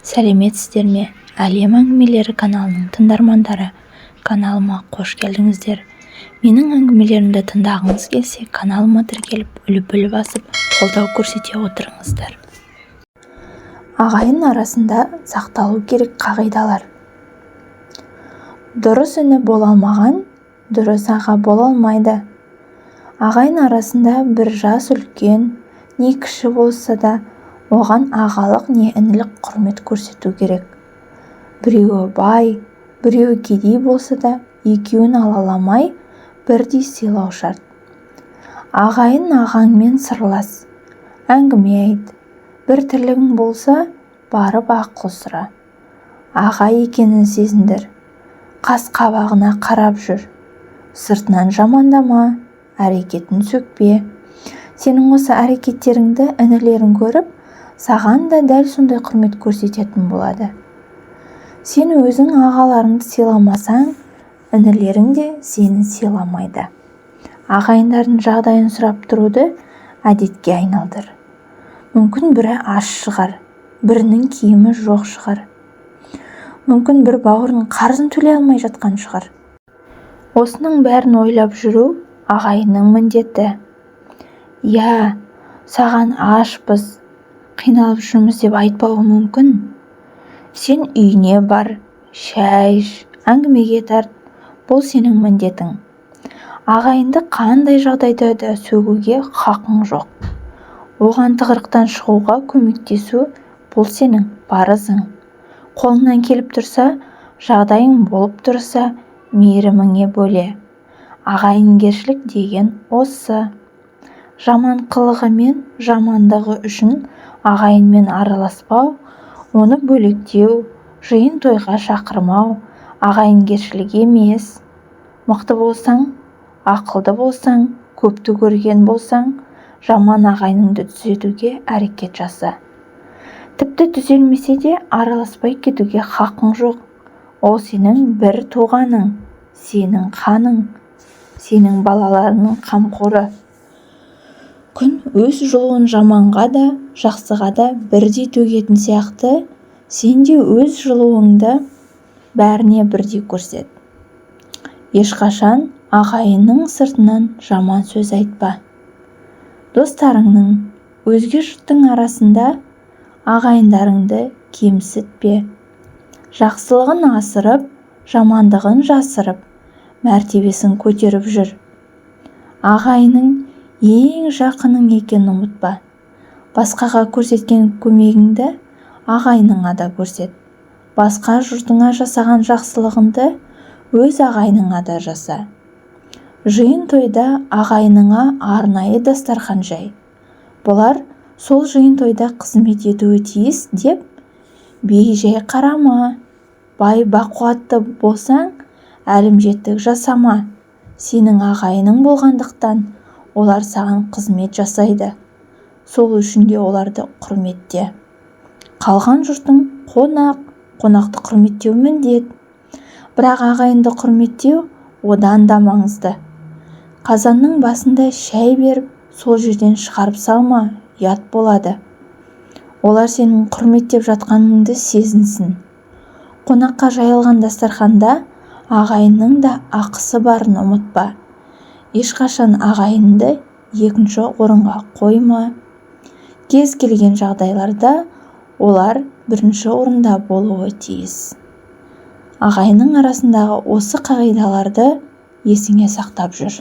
Сәлеметсіздер ме? Әлем әңгімелері каналының тыңдармандары, каналыма қош келдіңіздер. Менің әңгімелерімді тыңдағыңыз келсе, каналыма тіркеліп, үліпіл басып, қолдау көрсете отырыңыздар. Ағайын арасында сақталу керек қағидалар. Дұрыс іні бола алмаған, дұрыс аға бола алмайды. Ағайын арасында бір жас үлкен, не кіші болса да, оған ағалық не інілік құрмет көрсету керек. Біреуі бай, біреуі кедей болса да, екеуін алаламай, бірдей сыйлау шарт. Ағайын ағаңмен сырлас, әңгіме айт. Бір тірлігің болса, барып ақыл сұра. Аға екенін сезіндір. Қас-қабағына қарап жүр. Сыртынан жамандама, әрекетін сөкпе. Сенің осы әрекеттеріңді інілерің көріп, саған да дәл сондай құрмет көрсететін болады. Сен өзің ағаларыңды сыйламасаң, інілерің де сені сыйламайды. Ағайындардың жағдайын сұрап тұруды әдетке айналдыр. Мүмкін бірі аш шығар, бірінің киімі жоқ шығар. Мүмкін бір бауырын қарызын төлей алмай жатқан шығар. Осының бәрін ойлап жүру ағайынның міндеті. Я, саған ашпыз, қиналып жүрміз деп айтпауы мүмкін. Сен үйіне бар, шәй іш, әңгімеге тарт, бұл сенің міндетің. Ағайынды қандай жағдайда да сөгуге хақың жоқ. Оған тығырықтан шығуға көмектесу бұл сенің парызың. Қолыңнан келіп тұрса, жағдайың болып тұрса, мейіріміңе бөле. Ағайынгершілік деген осы. Жаман қылығы мен жамандығы үшін ағайынмен араласпау, оны бөлектеу, жиын тойға шақырмау ағайынгершілік емес. Мықты болсаң, ақылды болсаң, көпті көрген болсаң, жаман ағайыныңды түзетуге әрекет жаса. Тіпті түзелмесе де араласпай кетуге хақың жоқ. Ол сенің бір туғаның, сенің қаның, сенің балаларының қамқоры. Күн өз жылуын жаманға да, жақсыға да бірдей төгетін сияқты, сен де өз жылуыңды бәріне бірдей көрсет. Ешқашан ағайынның сыртынан жаман сөз айтпа. Достарыңның, өзге жұрттың арасында ағайындарыңды кемсітпе. Жақсылығын асырып, жамандығын жасырып, мәртебесін көтеріп жүр. Ағайының ең жақының екенін ұмытпа. Басқаға көрсеткен көмегіңді ағайыныңа да көрсет. Басқа жұртыңа жасаған жақсылығыңды өз ағайыныңа да жаса. Жиын тойда ағайыныңа арнайы дастархан жай. Бұлар сол жиын тойда қызмет етуі тиіс деп, бей-жай қарама. Бай бақуатты болсаң, әлімжеттік жасама. Сенің ағайының болғандықтан, олар саған қызмет жасайды. Сол үшін де оларды құрметте. Қалған жұртың қонақты құрметтеу міндет. Бірақ ағайынды құрметтеу одан да маңызды. Қазанның басында шәй беріп, сол жерден шығарып салма, ят болады. Олар сенің құрметтеп жатқаныңды сезінсін. Қонаққа жайылған дастарханда ағайынның да ақысы барын ұмытпа. Ешқашан ағайынды екінші орынға қойма. Кез келген жағдайларда олар бірінші орында болуы тиіс. Ағайынның арасындағы осы қағидаларды есіңе сақтап жүр.